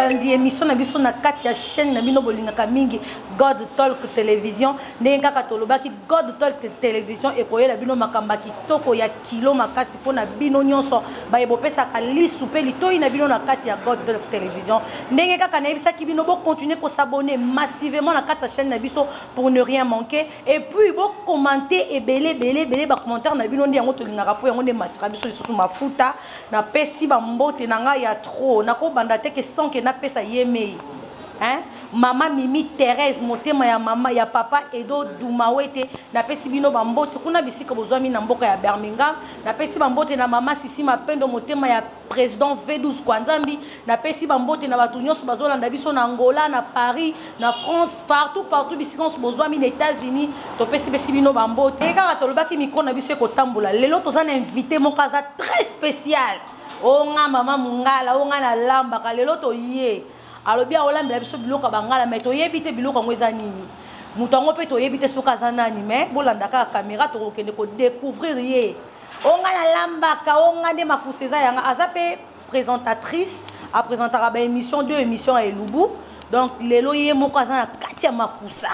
bolandi émission na biso na kati ya chaîne na bino bolingaka mingi God Talk Télévision ndenge kaka tolobaki God Talk Télévision ekoyela bino makamba kitoko ya kilo makasi pona bino nyonso bayebopesaka lisu pe litoyi na bino na kati ya God Talk Télévision ndenge kaka na yebisaki bino bo continuer ko s'abonner massivement na kati ya chaîne na biso pour ne rien manquer et puis bo commenter et belé ba commentaire na bino ndi yango tolingaka po yango ne matira biso lisusu mafuta na pesi ba mbote na nga ya trop nako banda te ke sans que na pesa yemei hein mama Mimi Thérèse motema ya mama ya papa Edo Dumawete na pesi bino ba mbote kuna bisika bozwami na mboka ya Birmingham na pesi ba mbote na mama Sisi Mapendo motema ya président V12 Kwanzambi na pesi ba mbote na batu nyonso bazolanda biso na Angola na Paris na France partout bisika bozwami na États-Unis to pesi bino ba mbote kaka tolobaki micro na biso ko tambola lelo tozana invité mokaza très spécial onga mama mungala onga na lamba kalelo to ye alobi olambela biso biloko bangala mais to yebite biloko ngweza nini mutango pe to yebite soka zanani mais bolanda ka caméra to kokende ko découvrir ye onga na lamba ka onga de makuseza yanga azape présentatrice a présentera ba émission deux émissions à Elubu donc lelo ye mokaza na katia makusa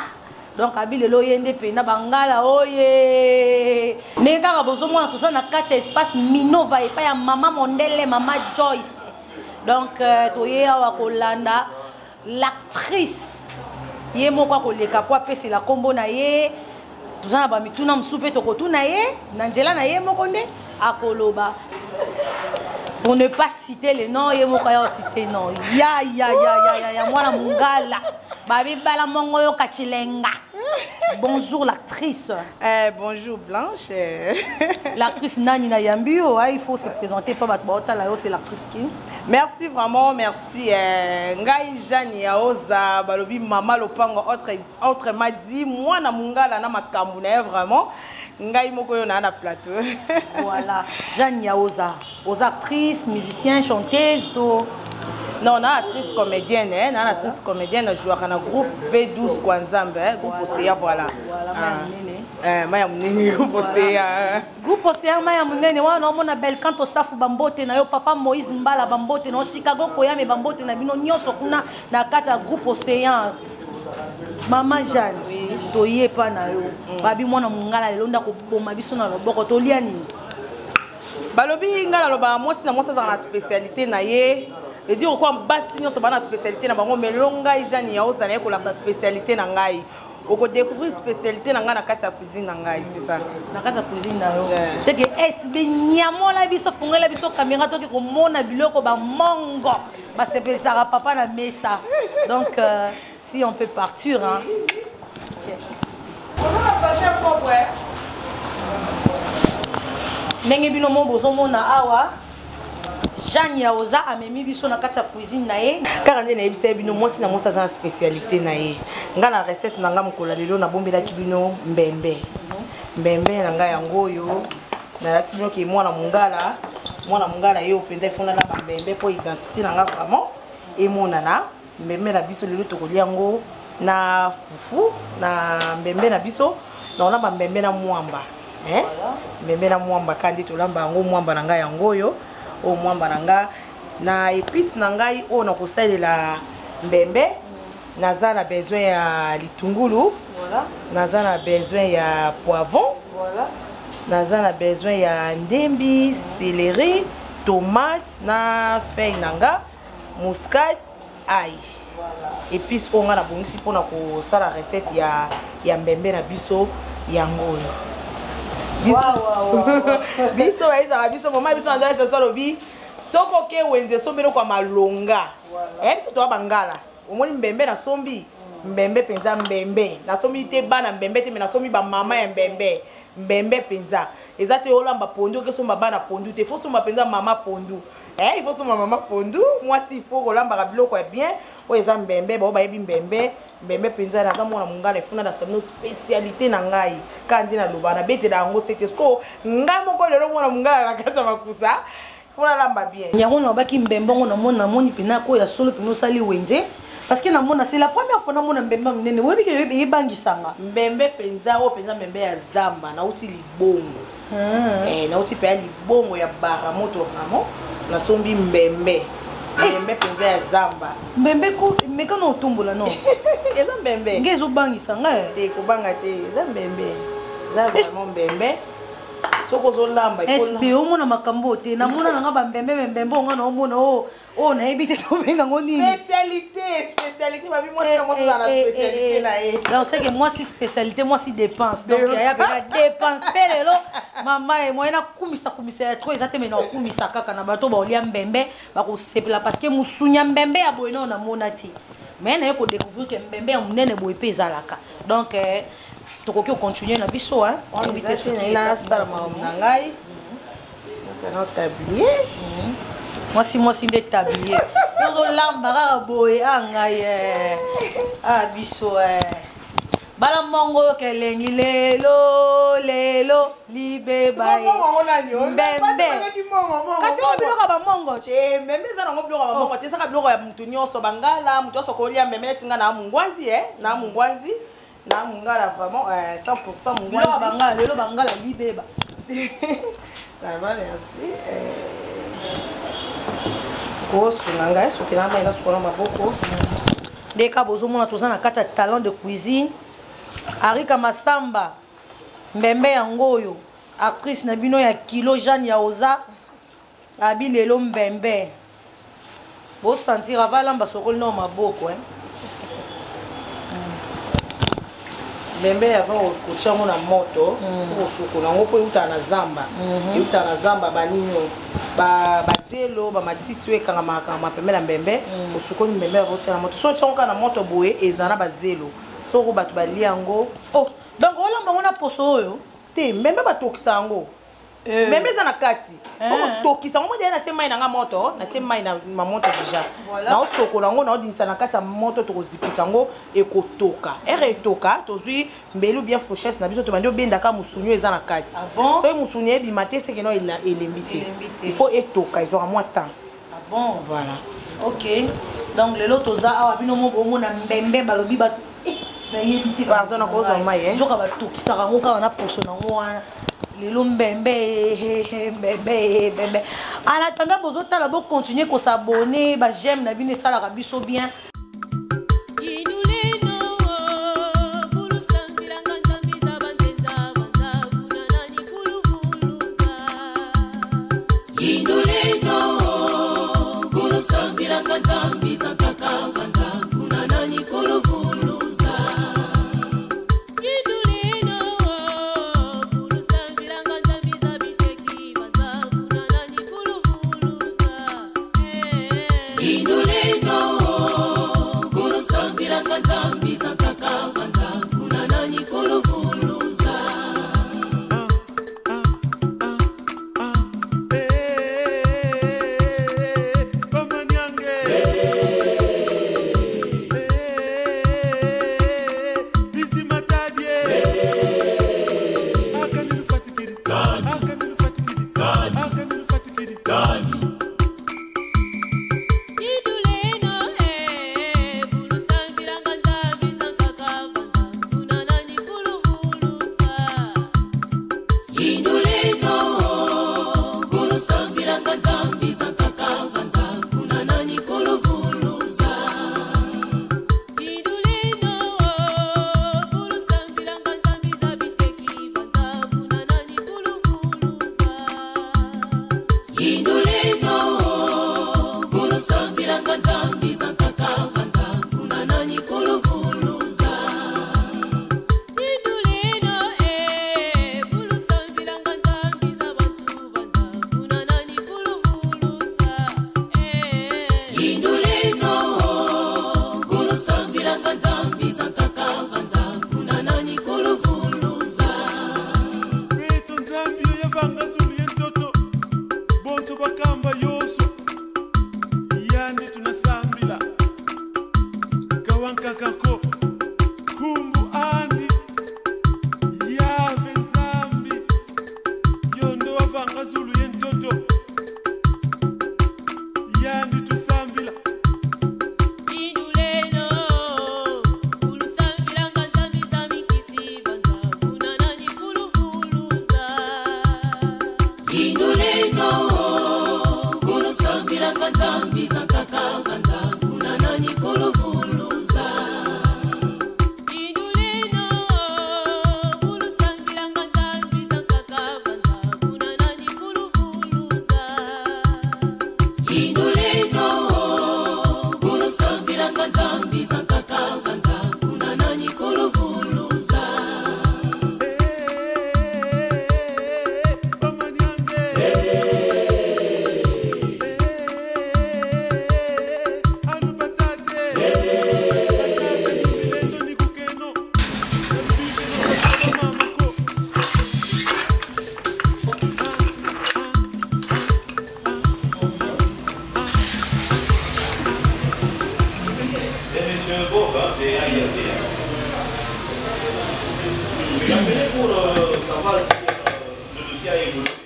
donc abi lelo yende pe na bangala oye neka bozo mwana to na katia espace Minova epa ya mama Mondele mama Joyce donc toye awa kolanda l'actrice ye moko koleka po apesi la kombo na ye tozana ba mituna msupe tokotuna ye na nzela na ye moko nde akoloba pour ne pas citer les noms ye moko ya citer non ya mwana mungala babi bala mongo yo kachilenga. Bonjour l'actrice. Bonjour Blanche. L'actrice Nani Nayambio, il faut se présenter pas batbota là, c'est l'actrice qui. Merci vraiment, merci. Ngai Jani Aoza balobi mama lopango autre m'a dit moi na mungala na makambu na vraiment ngai moko yo na plateau. Voilà, Jani Aoza, aux actrices, musiciens, chanteuses to. Non, on a actrice comédienne, on a actrice comédienne, je joue dans le groupe V12 Kwanzambe, groupe Océan, voilà. Voilà, Maya Mounene, groupe Océan. Groupe Océan, Maya Mounene, on a bel quand on safu bambote na yo papa Moïse Mbala bambote na Chicago koya me bambote na bino nyonso kuna na kata groupe Océan. Maman Jeanne, toye pa na yo. Babi mwana mungala lelo ndako boma biso na loboko to lia nini. Balobi ngala loba moi na moi ça na spécialité na ye. Et dire quoi basi nyonso bana spécialité na bango melonga Jeanne ya oza na ko la spécialité na ngai. Oko découvrir spécialité na ngai na kati ya cuisine na ngai, c'est ça. Na kati ya cuisine na yo. C'est que SB nyamola biso fungela biso caméra to ko mona biloko ba mongo. Ba se pesara papa na mesa. Donc si on peut partir hein. Ndenge bino mo bozo mona awa Jeanne Yaoza amemi biso na kati ya cuisine na ye car ndene ebisa bino mwasi na mwasi za spécialité na ye nga na recette na nga mukola lelo na bombelaki bino mbembe na nga yango yo na lati bino ki mwana mungala yo penda ifuna na mbembe po identité na nga vraiment et monana mbembe na biso lelo tokolia ngo na fufu na mbembe na biso na ona mbembe na mwamba mbembe na mwamba kandi tolamba ngo mwamba na nga yango yo o mwamba nanga na épice na ngai o na kosalela mbembe naza na besoin ya litungulu voilà naza na besoin ya poivron voilà naza na besoin ya ndembi céleri tomate na feuille nanga muscade ail voilà épice o nga na bongisi pona ko sala recette ya mbembe na biso yango biso baisa biso mama biso ndo eso lobi soko ke wenze sombelo kwa malonga biso to bangala omoni mbembe na sombi mbembe penza mbembe na sombi te bana mbembe te na sombi ba mama ya mbembe penza ezate olamba pondu ke somba bana pondu te faut somba penza mama pondu il faut somba mama pondu moi si il faut olamba biloko ya bien o eza mbembe ba yebi mbembe penza na mwana mungala efuna na sabino spécialité na ngai kandi na loba na bete na ngo c'était ce ko ngai moko lelo mwana mungala na kata makusa funa lamba bien nyango na baki mbembe ngo na mona moni pina ko ya solo pino sali wenze parce que na mona c'est la première fois na mona mbembe mnene webi ke yebangisanga mbembe penza o penza mbembe ya zamba na uti libongo na uti pe libongo ya baramoto vraiment na sombi mbembe mbembe penza ya zamba mbembe ko meka na otombola no eza mbembe nge ezobangisa nga kobanga te eza mbembe eza vraiment mbembe soko ozolamba espe omona makambo te namona nanga bambembe onga na omona oyo nayebi te tobenga ngo nini spécialité babi mwasi yango tozala na spécialité na ye donc c'est que mwasi spécialité mwasi dépense donc yaya pena dépense lelo mama e moyena kumisa ya tro eza te mena okumisa kaka na bato baolia mbembe bakosepela parce que musunya mbembe ya boye na namona te mais naye kodécouvrir que mbembe ya monene boye mpe ezalaka donc tokoki continuer na biso nasala makambo na ngai na tablier mwasi nde tablier ozolamba kaka boye angai biso bala mongo kelengi lelo libeba mbembe kasi oyo biloko bamongo te mbembe eza nango biloko bamongo te ezaka biloko ya mutu nyonso bangala mutu nyonso kolia mbembe esinga na mungwanzi na mungwanzi na mungala vraiment 100% mungwanzi bangala lelo bangala libeba ça va merci kosunga ngai soki na mai nasukola maboko ndeka bozomona toza na kati ya talent de cuisine Arika Masamba mbembe yango oyo actrice na bino ya kilo Jeanne Yaoza abi lelo mbembe bo sentir avalamba sokoli na maboko mbembe avant kochango na moto kosukola ngo po uta na zamba uta na zamba baninyo bazelo bamatiti ekanga makanga pembela mbembe kosukoli mbembe avant na moto so tshonga na moto boye ezana bazelo soko bato balia yango donc olamba ngona poso oyo te mbembe batokisa yango mbembe eza na kati tokisa yango moja na tie mai nanga moto na tie mai na moto déjà na osokola yango na odinisa na kati ya moto tokozipika yango ekotoka etoka tozwi mbelu bien fourchette na biso tobandi obendaka musunyu eza na kati soki musunyu ebima te seke no elembi te il faut etoka ezwaka mwa temps voilà ok donc lelo toza awa bino mobongo na mbembe balobi bato pardon na kozwa mai nzoka batokisaka yango kaka na poso nango wana lelo mbembe en attendant bozotala bocontinue kosabone bageme na bino esalaka biso bien J'appelais pour savoir si le dossier a évolué.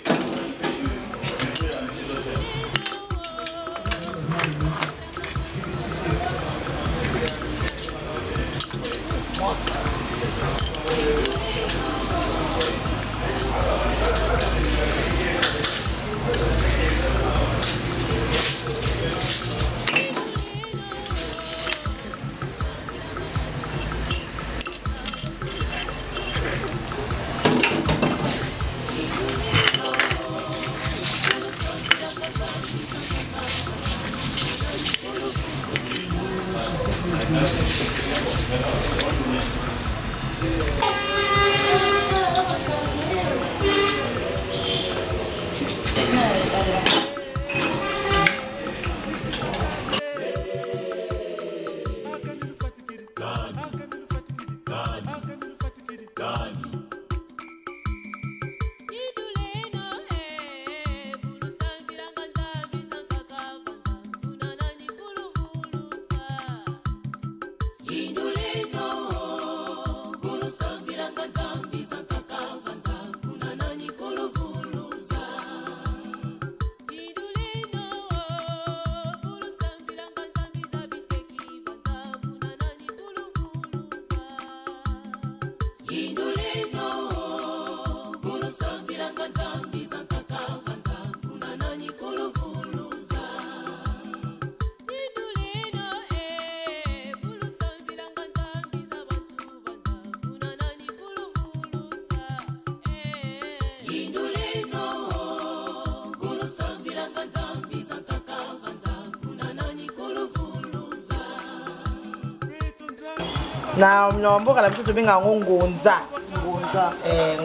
na mboka na biso tobenga ngonza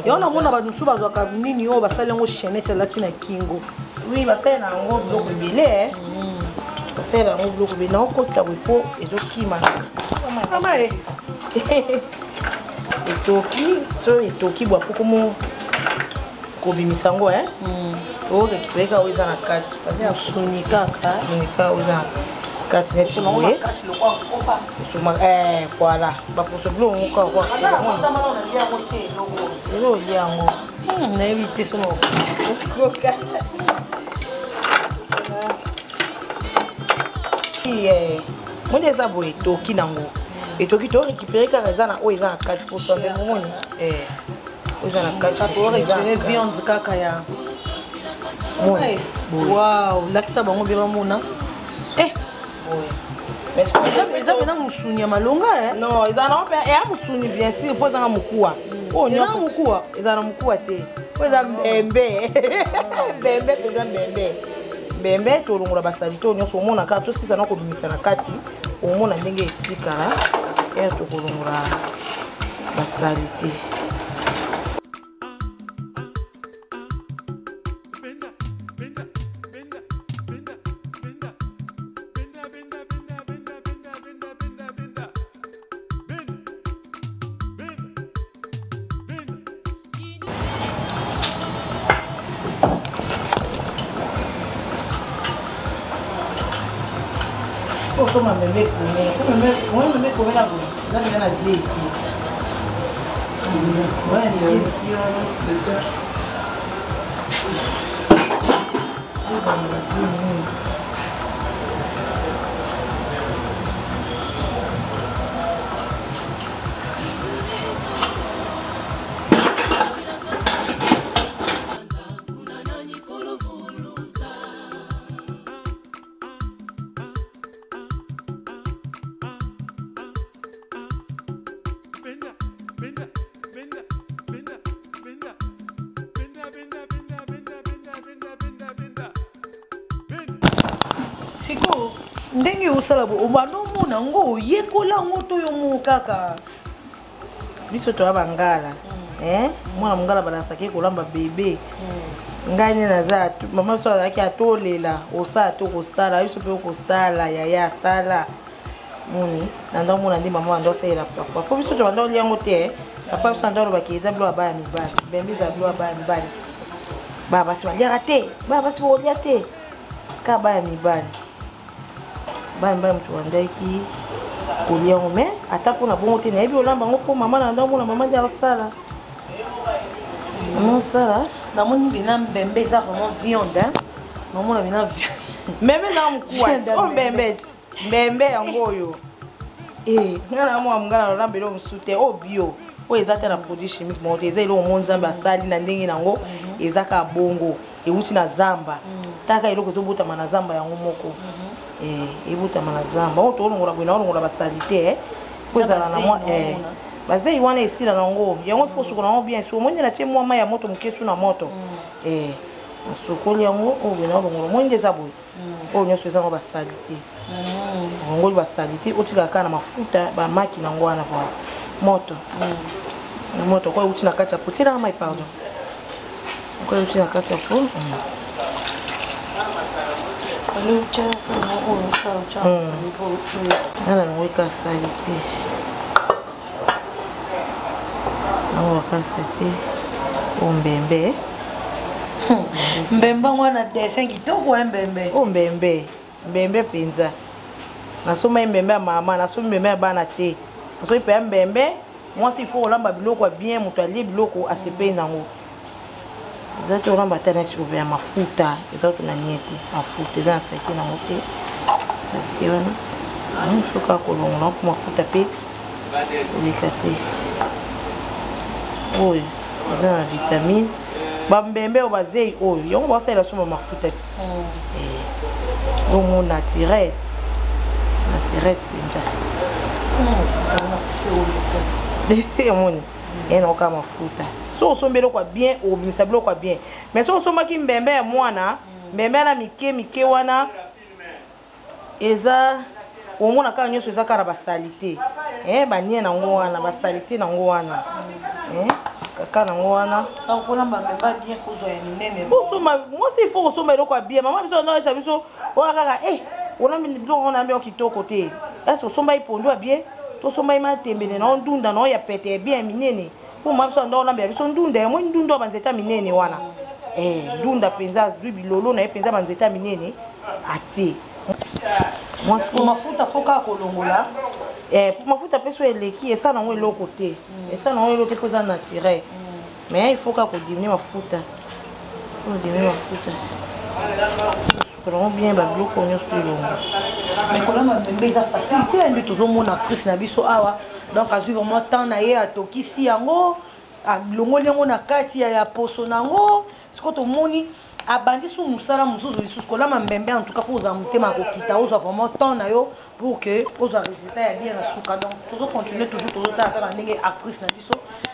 yo na mona ba nsuba zwaka nini yo basale ngo chaînette lati na kingo oui basale na ngo biloko ebele basale na ngo biloko ebele na okota po ezokima mama etoki bwa po komo kobimisa ngo orekipeleka oyo eza na kati suni kaka oyo eza na kati neti boye voilà baposo biloko moko elo olia yango nayebi te sono moni eza boye etoki nango etoki torekipere kaka eza na oyo eza na kati poso mpe momoni oyo eza na kati viande kaka ya wow lakisa bango mpe bamona eza pena musuni ya malonga non eza na mpe eya musuni bien sûr mpo ezanga mokuwa oyo nyonso mokuwa eza na mokuwa te po eza mbembe mbembe toza mbembe tolongola basalite oyo nyonso omona kaka tosisa na kobimisa na kati omona ndenge etikala ere tokolongola basalite Como meme comer la mañana es ndenge osala obanomona ngo oyekola ngo to yo mo kaka biso to abangala mwana mongala balasaki kolamba bebe ngai ne naza mama so azaki atolela osala to kosala biso pe kosala yaya asala moni nando mona ndi mama ndo sala papa po biso to bando liango te papa so ndo ba kiza blo ba mi ba bembi ba blo ba mi ba baba si balia te baba si bolia te ka ba mi ba bamba mtu andaki kolia ngome ata pona bongo te na yebi olamba ngo po mama na ndo mona mama dia osala Non ça là. namoni bina mbembe eza vraiment viande hein. Namona bina viande. Mbembe na mkuwa. Mbembe. Mbembe yango oyo. Ngana mwa mngana lolambelo msute o bio. O ezata na produit chimique mo eza ilo monzambe asali na ndenge nango ezaka bongo. Ewuti na zamba. Taka iloko zobuta na zamba yango moko. Ebuta na zamba. O to olongola bwina olongola basalite kozala na mwa bazei wana esila nango yango faut sukuna ngo bien sûr monye na tie mwa ma ya moto mukesu na moto sukoli yango o bwina olongola monye eza boye o nyoso eza ngo basalite ngoli basalite otika kana mafuta ba maki nango wana va moto moto kwa uti na kati ya potira mai pardon kwa uti na kati ya po Nana nweka salite. C'était mbembe. Mbembe wana dessin kitoko mbembe. Mbembe. Mbembe penza. Nasoma mbembe ya mama, nasoma mbembe ya bana te. Nasoma pe mbembe, moi il faut olamba biloko bien, mutu alie biloko asepe nango. Ezati olamba tana tshube ya mafuta, ezati na niete, mafuta eza saki nango te. Saki wana. Soka kolonga ko mafuta pe. Ezekate. Oyo eza na vitamine bambembe obazei oyo yango basala soma mafuta ti omo naturel penza moni eno ka mafuta so osombelo kwa bien obimisa bilo kwa bien mais so osombaki mbembe ya mwana mbembe na mike wana eza omona ka nyonso eza kara basalite banie nango wana basalite nango wana kaka nango wana akolamba mbemba bien fuzo ya minene fosoma moi si faut osoma eloko ya bien mama biso na biso oya kaka ona biloko ona mbio kitoko te est-ce osoma ipondo ya bien tosoma ima tembele na ndunda na ya pete bien minene pour mama biso ndo na mbia biso ndunda ya moi ndunda banzeta minene wana ndunda penza zwi bilolo na penza banzeta minene ati moi mafuta foka kolongola mafuta peso eleki esa nango eloko te esa nango eloko te po eza naturel mais il faut ka kodiminuer mafuta kodiminuer mafuta sukolango bien babiloko nyonso elongo mais kolamba mbembe eza facilité nde tozomona actrice na biso awa donc azwi vraiment temps na ye atokisi yango alongoli yango na kati ya poso nango sikoyo tomoni abandi sous musala mususu lisusu kolamba mbembe en tout cas faut ozala motema akokita ozwa vraiment temps na yo pour que ozwa résultat ya bien na suka donc tozocontinue toujours tozotala kaka ndenge actrice na biso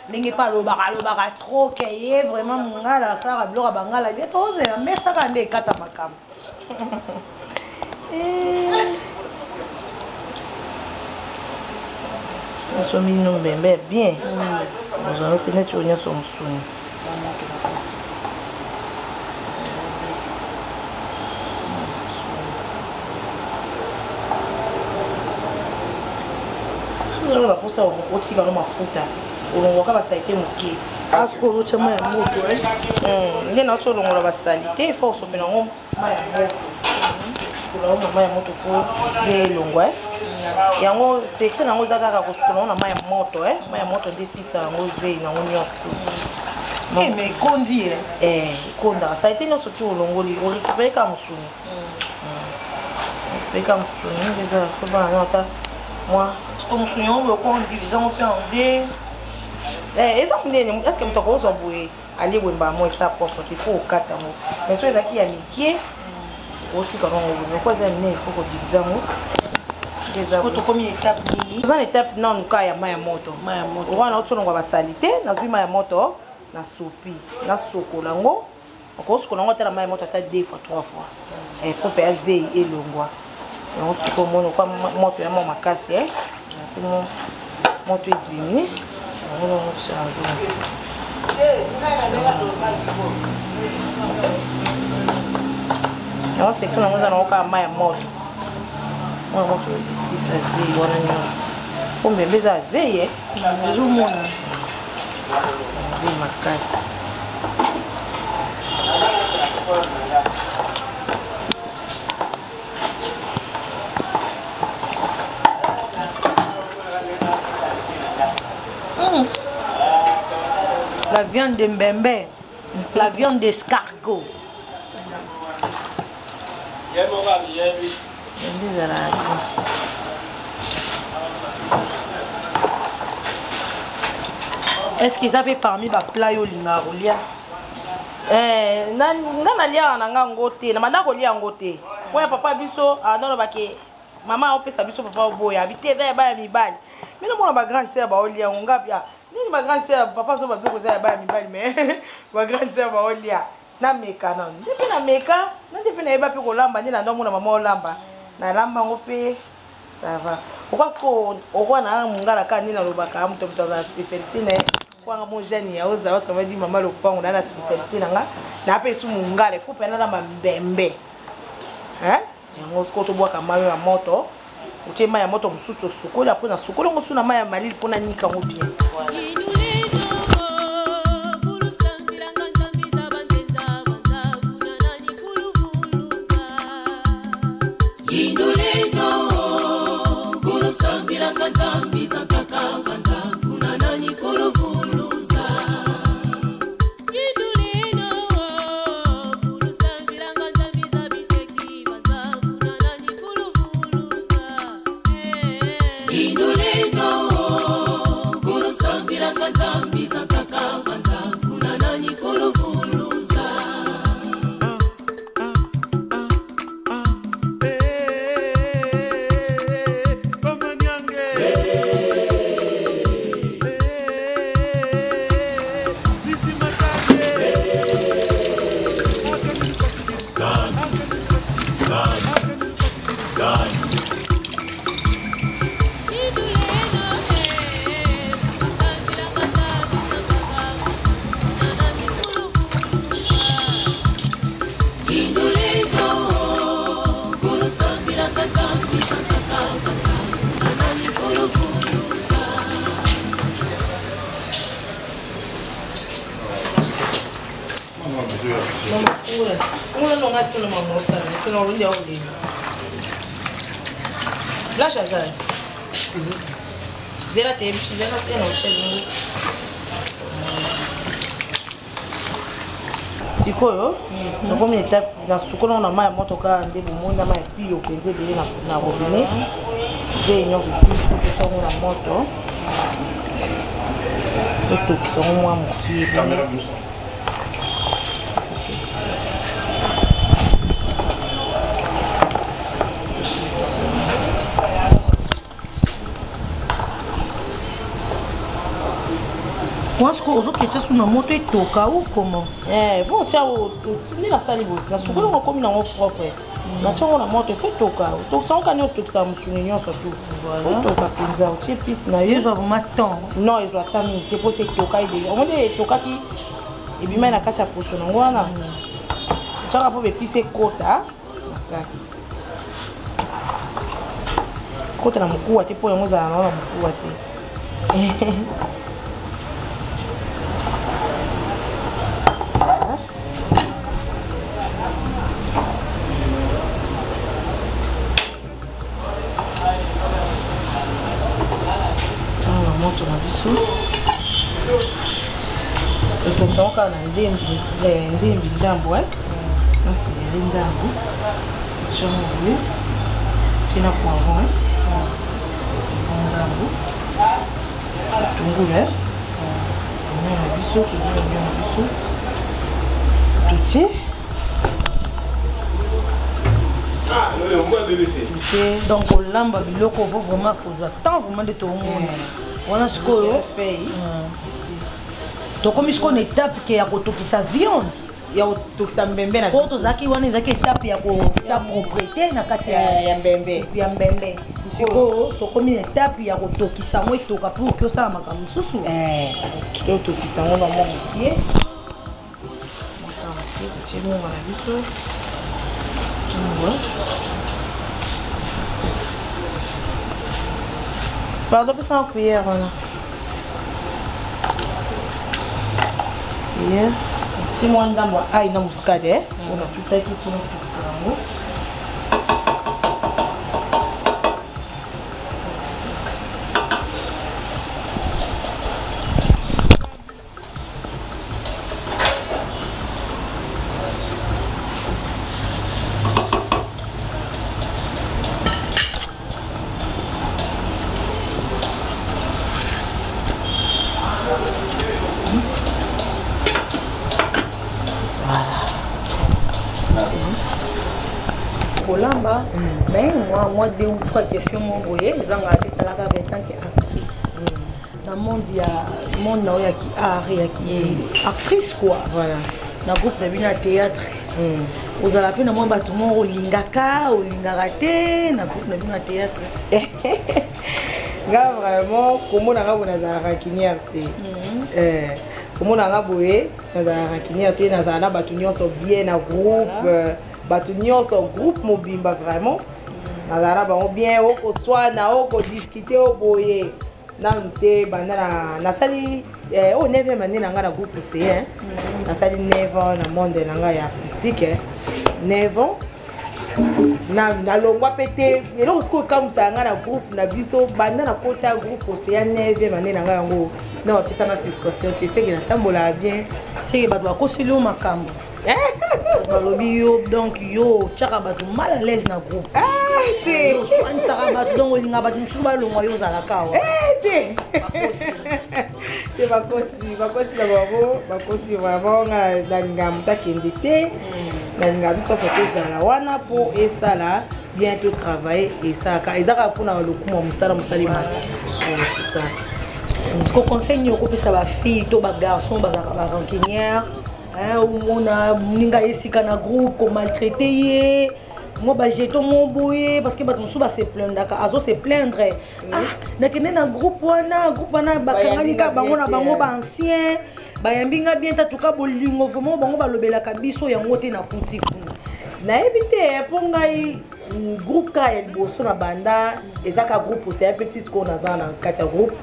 ndenge mpe alobaka trop keye vraiment mongala asalaka biloko ya bangala bie tozela mesaka nde ekata makambo nasomi no mbembe bien ozala mpe neti oyo nyonso mosuni la posa otika no mafuta olongoka basalite moke asko ozotia ma ya moto nde nauti olongola basalite fo osope nango ma ya moto olongo na ma ya moto po ze elongo yango sekret nango eza kaka kosukola nango na ma ya moto ma ya moto nde esisa yango zei nango nyonso mais ekondi ekondaka salite nyonso ti olongoli orécupere ka mosuni récupere ka mosuni eza fo bana no ata moi comme souvent on divise en deux exemple nene est-ce que mutu akozwa boye alie boye mbala mo esa propre te faut okata yango mais so ezalaki ya mikie otika nango boye mais ko eza minene il faut kodivise yango tokomi étape nini oza na étape nanu ka ya ma ya moto wana otolongwa basalite nazwi ma ya moto nasopi nasokola yango okosokola yango ata na ma ya moto ata 2 fois 3 fois po mpe azei elongwa yango soki omoni okwa moto ya mwa makasi moto edimi yango nango change mosusu yango sekre nango eza nango kaka ma ya moto mwana moto esisa zei wana nyonso po mbembe eza azei ezomona zei makasi La viande de mbembe. La viande d'escargot. Est-ce qu'ils avaient parmi les plats au lingarolia? Nana lia na ngote na madako lia ngote. Oya papa biso adona bake mama opesa biso papa boya habité za ba mibali. Mina mona ba grande sœur ba olia ngapia. Nini ba grande sœur papa so ba biko za ba mibali mais ba grande sœur ba olia na meka na. Ndipe na meka, na ndipe na eba pe ko lamba ni na ndo mona mama olamba. Na lamba ngope ça va. Pourquoi est-ce qu'on roi na mungala kani na lobaka mto za spécialité na kwa mon jeune ya oza autre va dire maman le pango na la spécialité nanga na pe su mungala faut pena na mbembe hein yango sko to bwa kama ya moto utema ya moto mususu sukula pona sukula ngosu na maya malili pona nika ngo bien Blanche azar. Zera te mchizana tena ushalingu. Sikoyo, nako mimi étape dans sukolo na maya moto ka ndebo mona maya pio penze bele na robinet. Zenyo visi ko chango na moto. Oto kisongo mwa mukie. Kamera busa. Moi, je crois que tu as une moto et toka ou comment? Bon, tu as ni la salle vous. La soupe on comme dans propre. Na tchongo na moto fait toka. Donc ça on kanyo toka ça musunyo surtout. Voilà. Toka pinza o pis na yo. Ils doivent m'attendre. Non, ils doivent t'amener. Te poser toka ide. On dit toka qui et bien na kacha poso na ngwana. Tu as pour épicer kota. Kota na mkuu ate po yango za na mkuu ate. Donc on a ndembi ndambo nasi ndambo changu china poivron ndambo tungule on a biso tout donc on lamba biloko faut vraiment poser tant vraiment de tout le monde on a ce qu'on fait donc comme il y a une étape qui est à sa viande il y a sa mbembe na pour ça qui est étape qui a propriété na kati ya mbembe donc comme une étape il y a sa moi to ka pour que ça maka mususu to to ki sa mo na mo pied c'est bon on a vu ça pardon pour ça en cuillère là. Yeah. Si moi ndambo ai na muscade, on a tout aqui pour nous tout ça. Olamba. Mais moi, deux ou trois questions, mon boyer, ils ont raté la en tant qu'actrice. Dans le monde, il y a un monde qui est actrice, quoi. Voilà. Dans le groupe de théâtre. Vous allez appeler moi bâtiment au Lingaka, au Lingarate, dans le groupe de théâtre. Là, vraiment, comment on a un rancunier comment on a boé, on a un rancunier, on a un bâtonnier bien à groupe, bâtonnier sur groupe mobile, vraiment. On a bien au soir, on a discuté au boé. Na sali au 9e année na ngana groupe C na sali 9 ans na monde na nga ya artistique 9 ans na longwa pété elo ko comme ça ngana groupe na biso banda na kota groupe C ya 9e année na nga yango na wapesa na discussion te c'est que na tambola bien c'est que bato bakosilo makambo balobi yo donc yo tchaka bato mal à l'aise na groupe c'est on sera bato donc olinga bato mususu balongwa yo ozala kawa c'est bakosi d'abord bakosi vraiment na muta kende te na biso soto ezala wana po esala bientôt travailler et ça ezaka mpona lokuma mosala mosali mata c'est ça. Ce qu'on conseille aux filles, aux garçons, aux rancunières, on a un groupe qui maltraité. Moi, j'ai tout mon bouillé parce que je se plaindre. Azo se plaindre. Ah, un groupe bakanganika bango na bango ba ancien. Bayambinga bien tatuka bolingo vraiment bango balobela kabiso yango te na puti kuna. Na éviter pour ngai groupe ka el boso na banda ezaka groupe c'est un petit ko na zana katia groupe.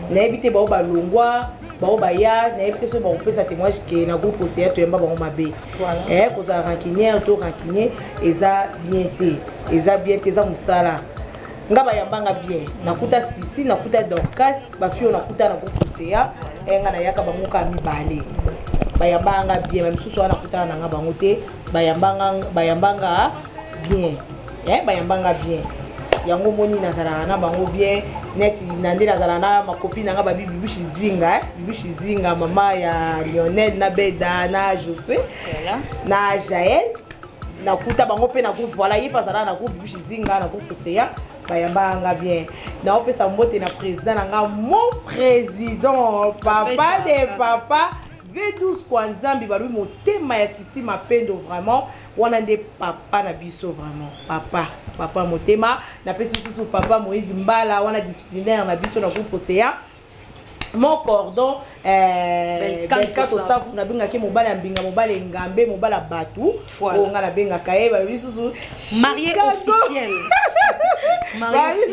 Na éviter ba balongwa ba baya na éviter so ba pesa témoignage que na groupe c'est to yamba ba mabe. Voilà. Ko za rancunier to rancunier eza bien te za musala. Nga bayambanga bien nakuta sisi nakuta Dorcas ba fio nakuta na groupe CA nga na yaka bamuka mibale bayambanga bien même sous na kuta na nga bango te bayambanga bien bayambanga bien yango moni nazala na bango bien net nande nazala na ma copine nga ba bibishi zinga mama ya Lionel na Beda na José na Jaël nakuta bango pe na groupe voilà yi pasala na groupe bibishi zinga na groupe CA bayambanga bien na opesa mbote na président nga mon président papa de papa V12 kwa nzambi balu motema ya sisi mapendo vraiment wana nde papa na biso vraiment papa motema na pesi susu papa Moïse Mbala wana disciplinaire na biso na groupe CA mon cordon belkato safu na benga ke mobala mbinga mobala ngambe mobala batu o nga na benga kaye ba biso marié officiel marié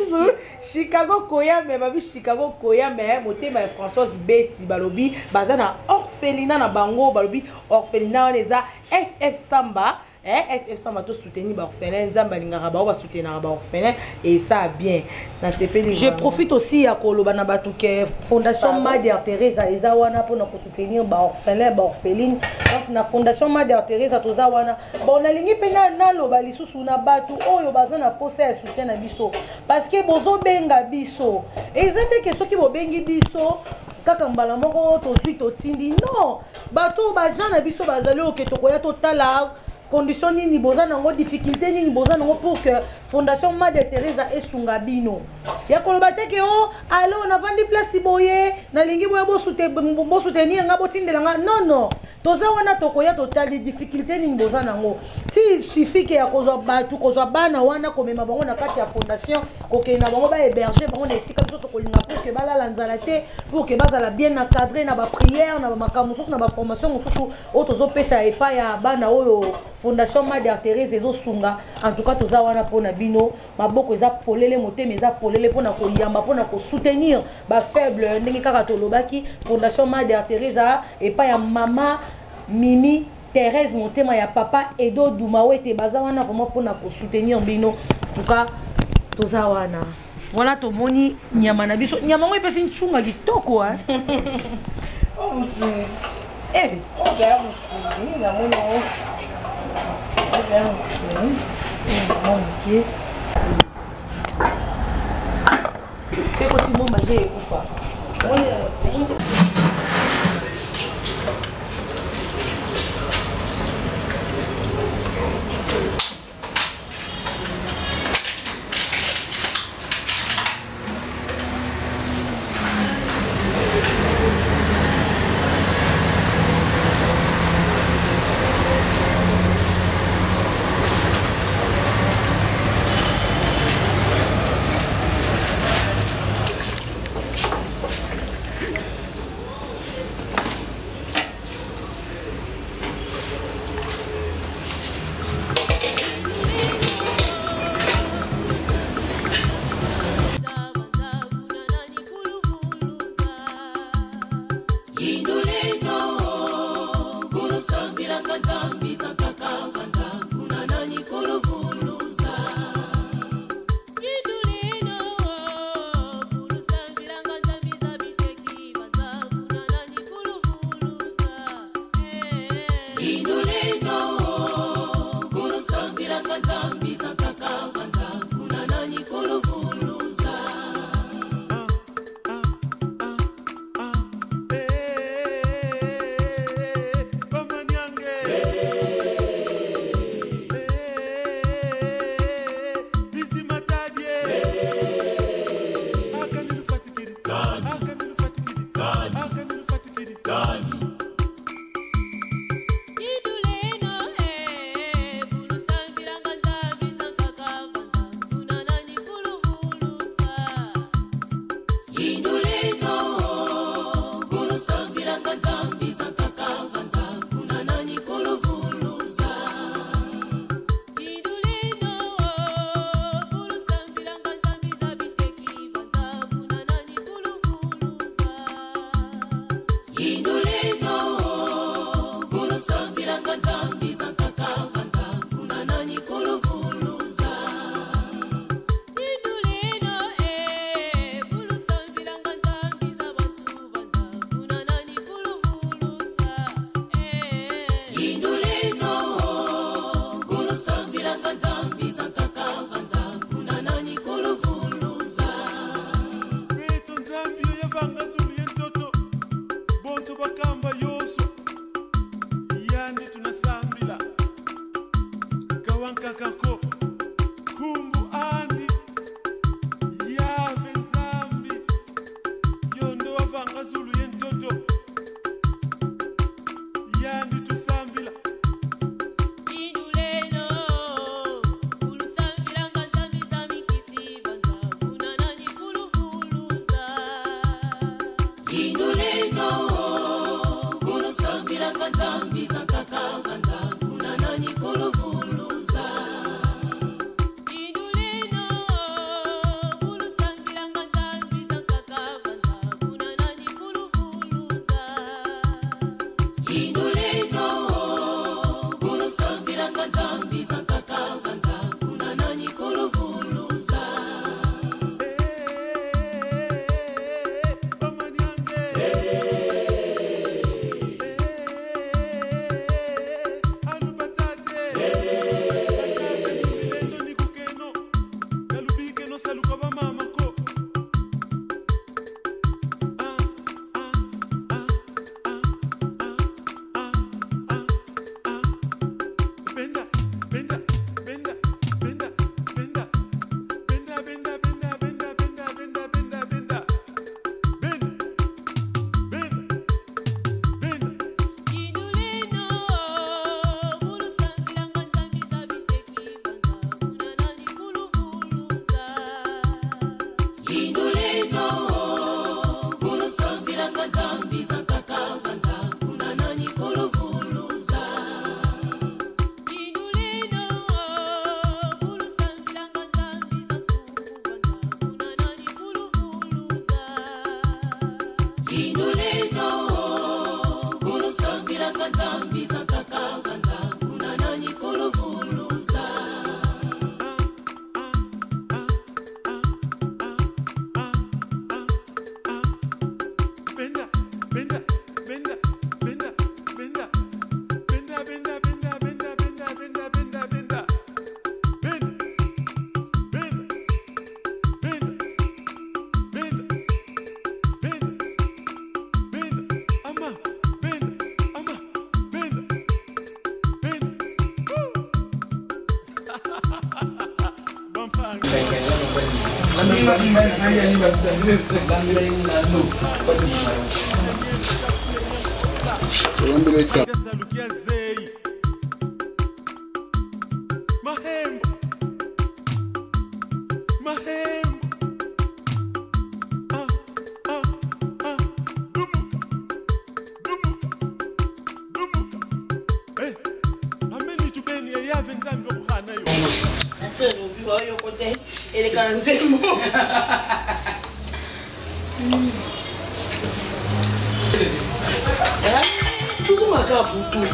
Chicago Koyame babi Chicago Koyame motema ya Françoise Betty balobi bazana orphelinat na bango balobi orphelinat neza FF Samba FF Samba to soutenir ba orphelin nzamba lingaka ba soutenir ba orphelin et ça bien na sepeli. Je profite aussi à koloba na batu ke Fondation Mère Teresa eza wana pour na soutenir ba orphelin ba orpheline donc na Fondation Mère Teresa toza wana bon na lingi pena na loba lisusu na batu oyo bazana posa ya soutien na biso parce que bozo benga biso ezate ke soki bo bengi biso kaka mbala moko tozwi totindi non bato bajan na biso bazali oke tokoya totala condition nini boza nango difficulté nini boza nango pour que Fondation Mère Teresa esunga bino ya koloba te ke o alo na vandi place boye na lingi boye bo soutenir nga botindela nga non toza wana tokoya totali difficulté nini boza nango si suffit que ya kozwa batu kozwa bana wana komema bango na kati ya fondation kokena bango ba héberger bango na esika biso tokolinga pour que balala nzala te pour que bazala bien encadré na ba prière na ba makambo mosusu na ba formation mosusu oyo tozopesa epai ya bana oyo Fondation Mère Teresa ezosunga en tout cas toza wana mpona bino maboko eza polele motema eza polele mpona koyamba mpona kosoutenir ba faible ndenge kaka tolobaki Fondation Mère Teresa epai ya mama Mimi Thérèse motema ya papa Edo Dumawete baza wana vraiment mpona kosoutenir bino en tout cas toza wana wana tomoni nyama na biso nyama ngo epesi nchunga kitoko oh monsieur oh bien monsieur na mono Fais que tu m'as mangé et quoi. Toujours ma carte pour tout.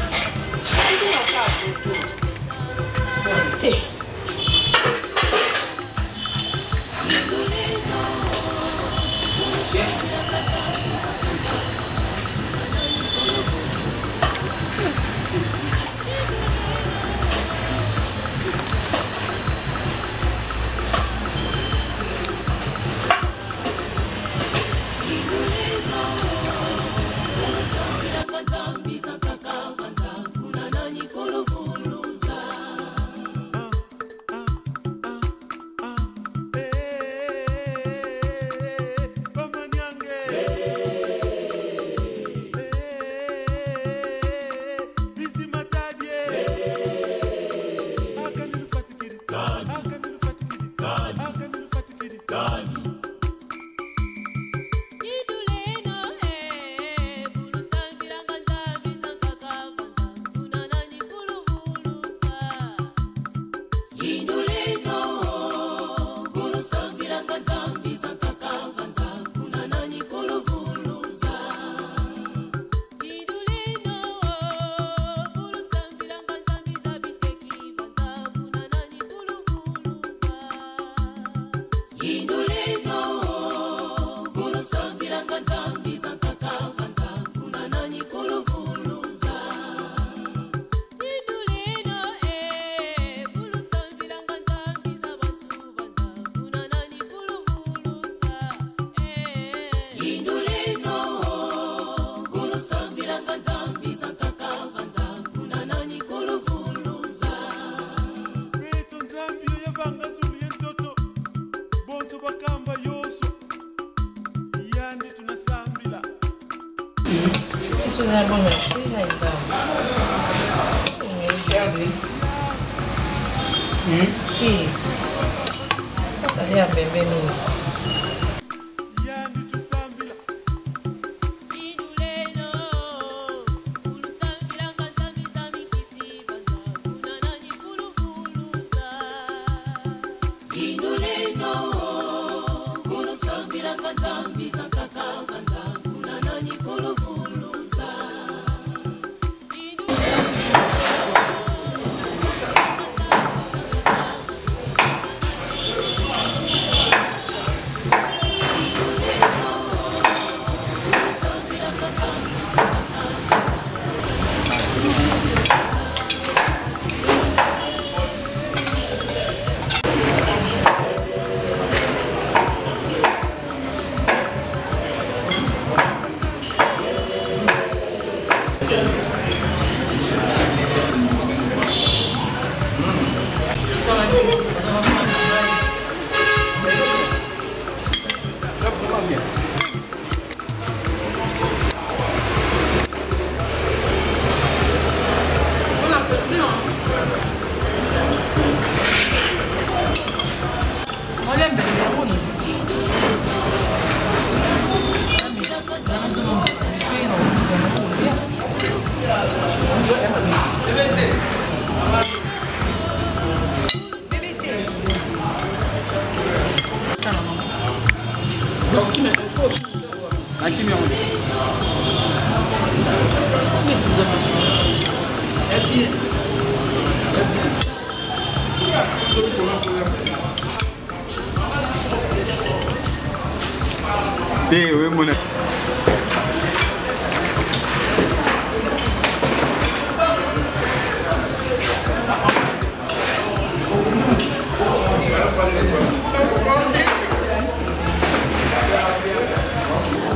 Oui, mon ami.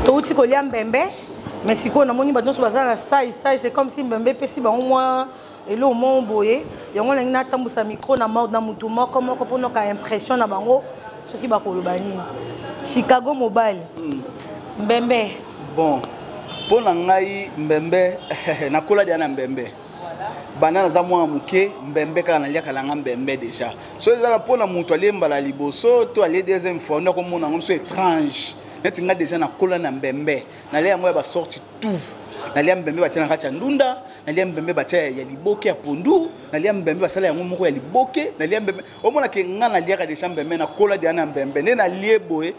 Touti kolia mbembe, mais si on a moni bateau sur bazar ça c'est comme si mbembe pesi ba au moins et là au moins boye, yango lengi na tambusa micro na mort na mutu moko moko pour nos impression na bango ce qui ba kolobani. Chicago Mobile. Mbembe. Bon, pour ngai mbembe na kola dia na mbembe. Bana za mwa muke mbembe kana lia kala mbembe déjà. So za pour na mutu alemba la liboso to aller deuxième fois on a comme on so étrange. Neti nga déjà na kola na mbembe. Na lia mwa ba sorti tout. Na lia mbembe batia na kacha ndunda, na lia mbembe batia ya liboke ya pondu, na lia mbembe basala ya moko ya liboke, na lia mbembe. Omona ke nga na lia ka déjà mbembe na kola dia na mbembe. Ne na lie boye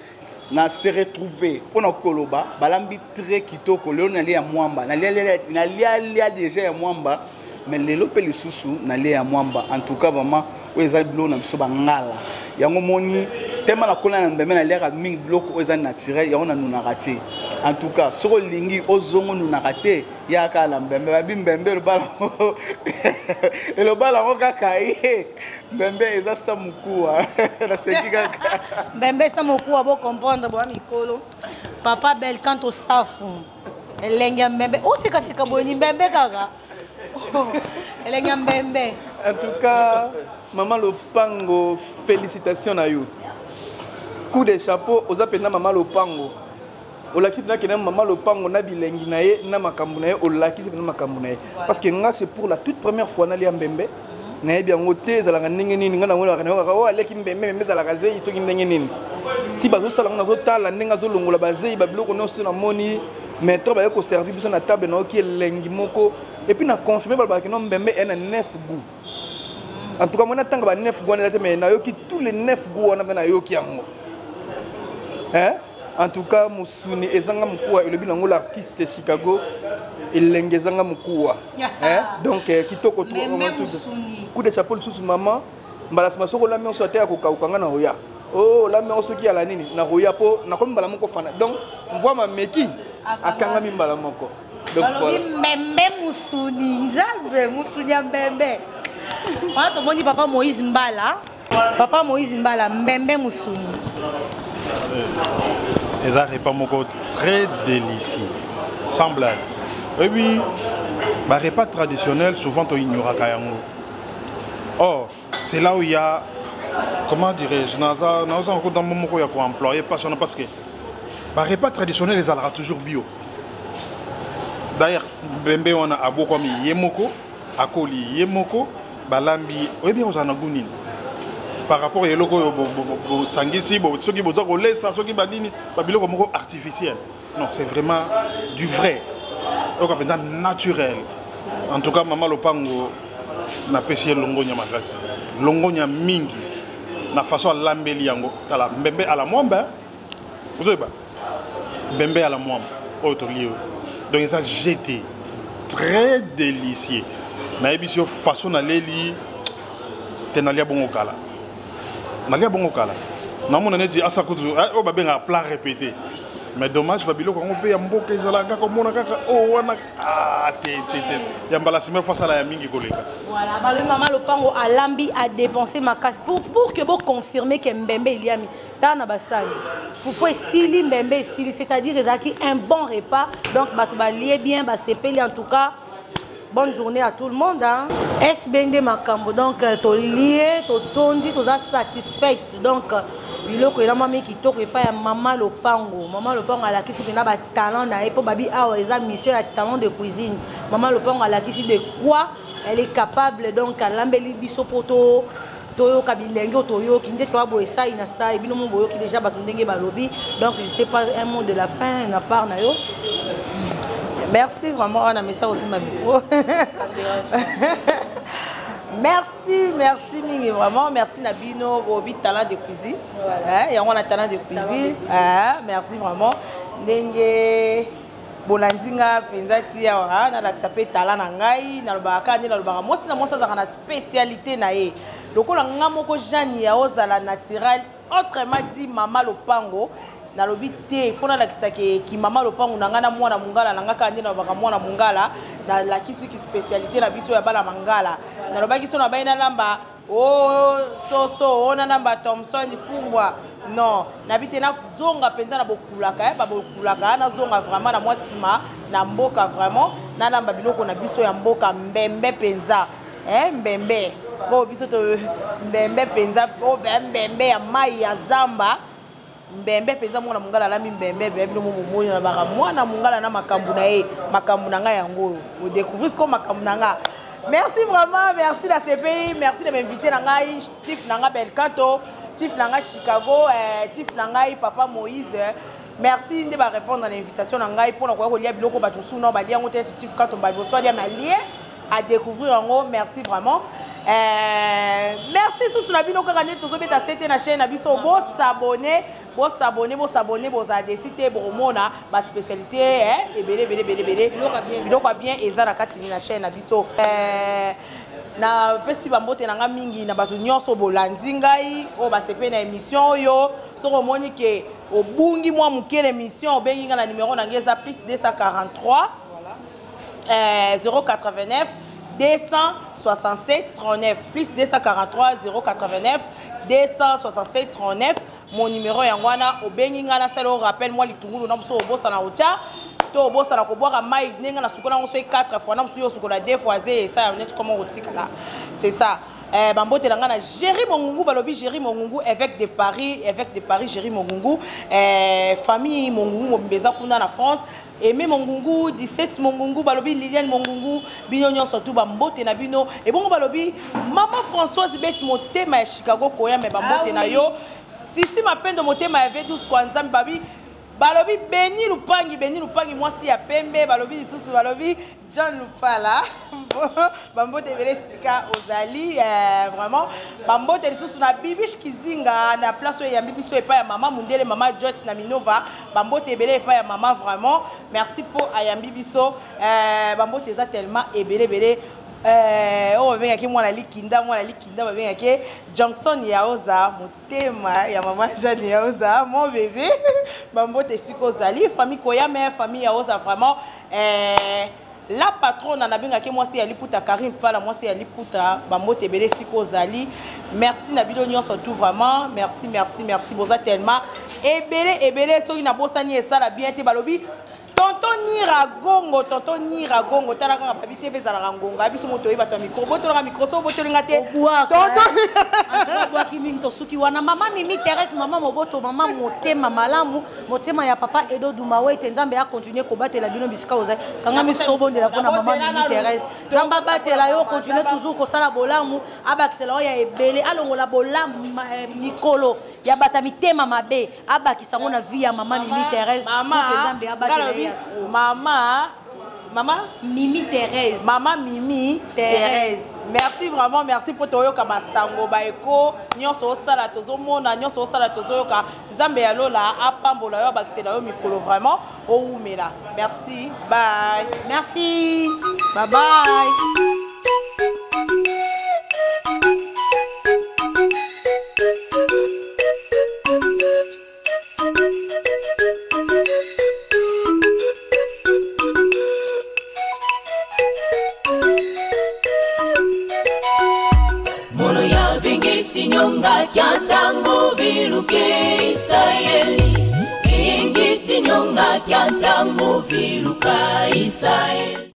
na se retrouver on a koloba balambi très kitoko lelo na lia mwamba na lia déjà ya mwamba mais lelo pe lisusu na lia ya mwamba en tout cas vraiment oza bilo na biso bangala yango moni tema na kona na mbembe na lia mingi biloko oza naturel yango na nuna raté en tout cas soko lingi ozongo nuna raté ya kala mbembe babi mbembe le bala et le bala ngoka kai mbembe eza sa mukua na seki kaka mbembe sa mukua bo comprendre bo mikolo papa bel quand au safu elenga mbembe osika sika boni mbembe kaka elenga mbembe. En tout cas maman Lopango félicitations à you coup de chapeau aux appels maman Lopango. Olakisi na kena maman Lopango na bilengi na ye na makambu na ye olakisi na makambu na ye parce que nga c'est pour la toute première fois na lia mbembe na ye bien ngote zalanga ndenge nini nga na ngona kana ka aleki mbembe mbembe zalaka zei soki ndenge nini ti bazo sala nga zo tala ndenge zo longola bazei ba biloko no so na moni mais to ba ko servir biso na table na ki elengi moko et puis na confirmer ba que non mbembe ena 9 goûts en tout cas moi na tanga ba 9 goûts na mais na yoki tous les 9 goûts on a na yoki yango hein. En tout cas, Musuni ezanga mukua elobi nango l'artiste Chicago elengezanga mukua. Donc kitoko to coup de chapeau sous maman mbala sima soko la mionso te akokauka na roya. Oh la mionso ki ala nini na roya po na komi mbala moko fana. Donc voit ma meki akanga mi mbala moko. Donc voilà. Mbembe Musuni nzambe Musuni mbembe. Pato boni papa Moïse Mbala. Papa Moïse Mbala mbembe Musuni. Les repas moko très délicieux, sans blague. Et puis, les repas traditionnels, souvent on ignore Kayango. Or, c'est là où il y a, comment dirais-je, dans mon moko il y a employé passionnant parce que les repas traditionnels, ils allaient toujours bio. D'ailleurs, Bembe on a abo comme yemoko, akoli yemoko, balambi, et bien on en a gounine. Par rapport à l'eau sangisi, ceux qui bossent au lait, ceux qui badini, babilo comme artificiel. Non, c'est vraiment du vrai, naturel. En tout cas, maman Lopango n'a pas essayé longonia magasi, longonia mingi, na façon lambeli yango, tala mbembe à la mwamba, vous savez pas, mbembe à la mwamba, autre lieu. Donc ça jeté, très délicieux. Na émission façon d'aller li, tenalia bon au kala. Nalia bon kala. Na mon ane dit asa kutu o ba benga plat répété. Mais dommage babilo ko pe ya mboka ezalaka ko mona kaka o wana ya mbala sima face à la mingi koleka. Voilà, ba le maman Lopango alambi a dépensé ma casse pour que vous confirmer que Mbembe il y a mis dans na basali. Foufou sili Mbembe sili, c'est-à-dire ezaki un bon repas. Donc ba lié bien ba sepeli en tout cas. Bonne journée à tout le monde. Hein. SBND Makambo. Donc, tu es lié, tu es tondi, tu es satisfait. Donc, il y a mamie qui toque pas maman Lopango. Maman Lopango a la qui a un talent pour babi a un mission à talent de cuisine. Maman Lopango a la qui de quoi elle est capable donc à l'embellir biso poto. Toyo kabilengo toyo qui n'était pas beau ça il na ça et bien mon boyo qui déjà batundenge balobi. Donc, je sais pas un mot de la fin na part na yo. Merci vraiment, on a mis ça aussi ma micro. Merci Mingi, vraiment. Merci Nabino, Obi, talent de cuisine. Il y a un talent de cuisine. Merci vraiment. Dengue, Bonanzinga, Penzati, on a l'accepté talent nangai, na lobaka, na lobaka. Moi, c'est ça a spécialité nae. Donc on a ngamoko jani ya ozala naturel. Autrement dit, Maman Lopango. Na lobi te fona la kisake ki mama Lopango nangana mwana mungala nanga kandi na baka mwana mungala na la kisi ki spécialité na biso ya bala mangala na lobaki so na baina namba so ona namba Thompson Fumbwa non na bite na zonga penza na bokulaka ba bokulaka na zonga vraiment na mwasima na mboka vraiment na namba biloko na biso ya mboka mbembe penza mbembe bo biso to mbembe penza o mbembe ya mai ya zamba mbembe penza mwana mungala la mbembe bebe no mumuni na baka mwana mungala na makambu na nga yango vous découvrez ce comme makambu na nga. Merci vraiment, merci la CPI, merci de m'inviter na ngai Tif na nga Belkato, Tif na nga Chicago, Tif na ngai papa Moïse. Merci de répondre à l'invitation na ngai pour na ko lia biloko batusu no ba lia ngote Tif kato ba bo so lia malié à découvrir en haut. Merci vraiment. Merci sous la bino kaka net tozo beta c'était na chaîne na biso bo s'abonner Bo s'abonner, bo za décider bo mona ba spécialité et belé. Biloko bien eza na kati na chaîne na biso. Na pesi bambote nanga mingi na batu nyonso bolandi ngai o ba sepe na émission yo soko moni ke obungi mwa muke l'émission obengi nga na numéro na ngeza plus 243 089 267 39 plus 243 089 267 39 mon numéro yangwana obengi nga na selo rappel moi litungulu na muso obosa na otia to bosa na ko boire mai nenga na sukola on fait 4 fois na muso sukola 2 fois et ça net comment otika là c'est ça bambote na nga na Jerry Mongungu balobi Jerry Mongungu évêque de Paris Jerry Mongungu famille Mongungu mbeza kuna na France Aimé Mongungu 17 Mongungu balobi Liliane Mongungu bino nyonso surtout bambote na bino et bon balobi maman Françoise beti motema ya Chicago koya me bambote na yo sisi mapendo motema ya V12 kwa nzambe babi balobi Beni Lupangi mwasi ya pembe balobi lisusu balobi John Lupala bambote bele sika ozali vraiment bambote lisusu na Bibish Kizinga na place ya Bibiso epa ya mama Mundele mama Joyce na Minova bambote bele epa ya mama vraiment merci pour Ayambi Biso bambote eza tellement ebele on va qui moi la likinda va venir qui Johnson Yaoza motema ya mama Jeanne Yaoza mon bébé bambo te siko zali famille koya mais famille Yaoza vraiment la patronne na benga qui moi c'est ya liputa Karim pas la moi c'est ya liputa bambo te belé siko zali merci na bino nyonso tout vraiment merci boza tellement ebele so ina bosani esala bien te balobi tonton Niragongo tala kaka babi TV za rangonga biso moto yeba to micro boto na micro so boto ngate tonton bwa kimi to suki wana mama Mimi Thérèse mama moboto mama motema malamu motema ya papa Edo Dumawe tenzambe ya continuer ko batela bino bisika oza kanga misto bondela pona mama Mimi Thérèse zamba batela yo continuer toujours ko sala bolamu abakisela ya ebele alongola bolamu mikolo ya bata mitema mabe abakisango na vie ya mama Mimi Thérèse tenzambe ya batela Maman Mimi Thérèse. Maman Mimi Thérèse. Merci vraiment, merci pour toi ka basango baeko. Nyonso sala tozo mona, nyonso sala tozo ka Zambe ya lola apambola yo bakisela yo mikolo vraiment oumela. Merci. Bye. Merci. Bye bye. Nyonga kyantangu viluke Israeli Ingiti nyonga kyantangu viluka Israeli